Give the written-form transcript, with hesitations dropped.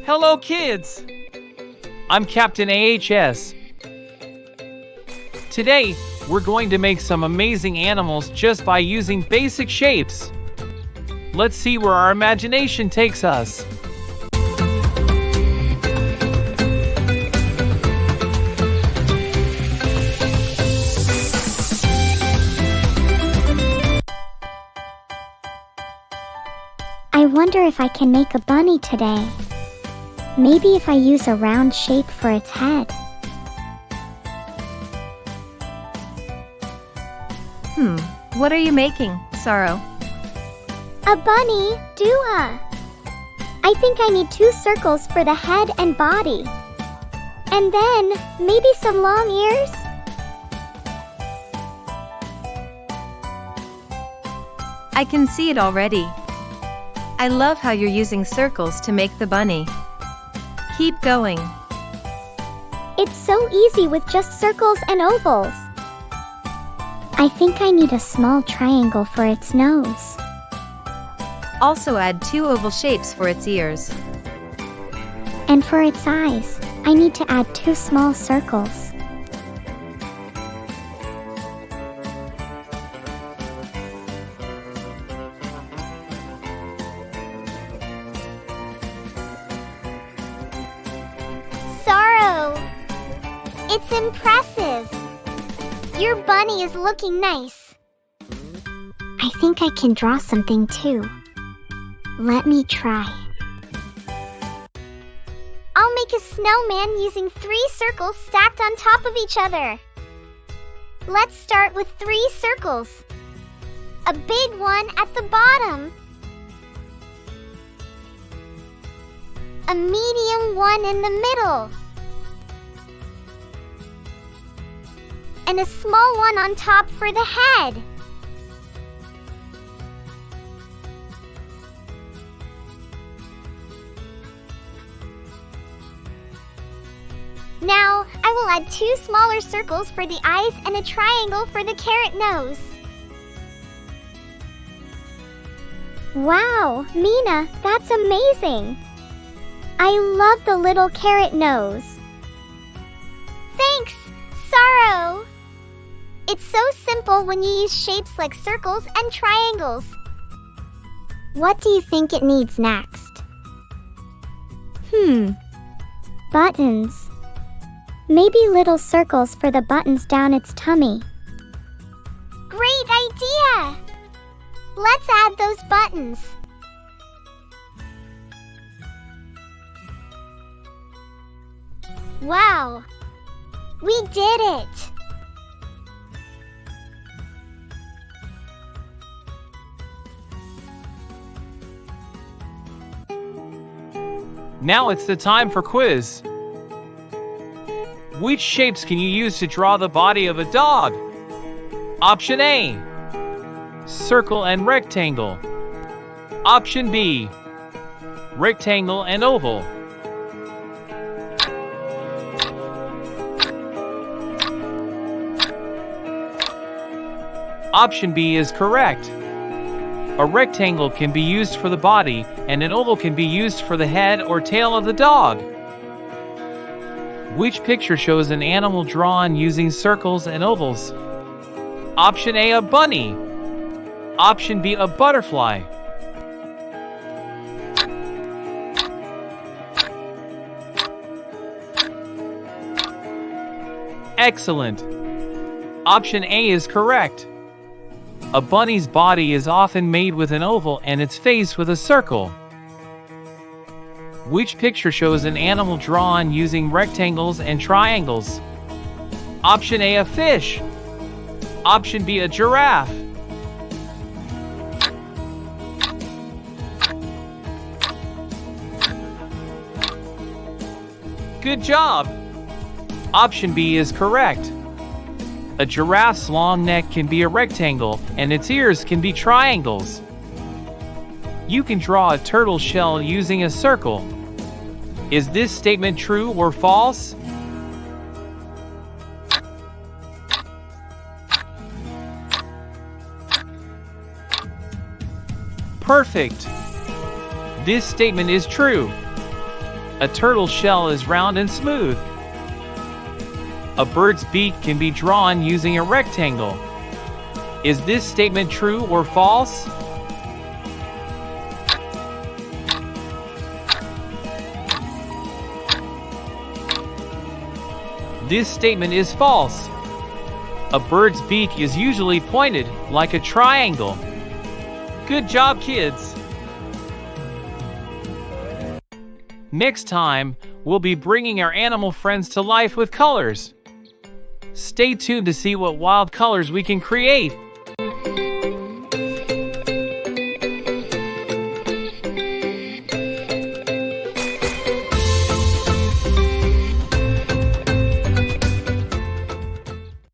Hello, kids! I'm Captain AHS. Today, we're going to make some amazing animals just by using basic shapes. Let's see where our imagination takes us. I wonder if I can make a bunny today. Maybe if I use a round shape for its head. What are you making, Saro? A bunny, Dua. I think I need 2 circles for the head and body. And then, maybe some long ears? I can see it already. I love how you're using circles to make the bunny. Keep going. It's so easy with just circles and ovals. I think I need a small triangle for its nose. Also add 2 oval shapes for its ears. And for its eyes, I need to add 2 small circles. Saro! It's impressive! Your bunny is looking nice. I think I can draw something too. Let me try. I'll make a snowman using 3 circles stacked on top of each other. Let's start with 3 circles. A big one at the bottom. A medium one in the middle. And a small one on top for the head. Now, I will add 2 smaller circles for the eyes and a triangle for the carrot nose. Wow, Mina, that's amazing! I love the little carrot nose. Thanks, Saro! It's so simple when you use shapes like circles and triangles. What do you think it needs next? Buttons. Maybe little circles for the buttons down its tummy. Great idea! Let's add those buttons. Wow! We did it! Now it's the time for quiz. Which shapes can you use to draw the body of a dog? Option A, circle and rectangle. Option B, rectangle and oval. Option B is correct. A rectangle can be used for the body, and an oval can be used for the head or tail of the dog. Which picture shows an animal drawn using circles and ovals? Option A, a bunny. Option B, a butterfly. Excellent. Option A is correct. A bunny's body is often made with an oval and its face with a circle. Which picture shows an animal drawn using rectangles and triangles? Option A, a fish. Option B, a giraffe. Good job! Option B is correct. A giraffe's long neck can be a rectangle, and its ears can be triangles. You can draw a turtle shell using a circle. Is this statement true or false? Perfect! This statement is true. A turtle's shell is round and smooth. A bird's beak can be drawn using a rectangle. Is this statement true or false? This statement is false. A bird's beak is usually pointed, like a triangle. Good job, kids! Next time, we'll be bringing our animal friends to life with colors. Stay tuned to see what wild colors we can create.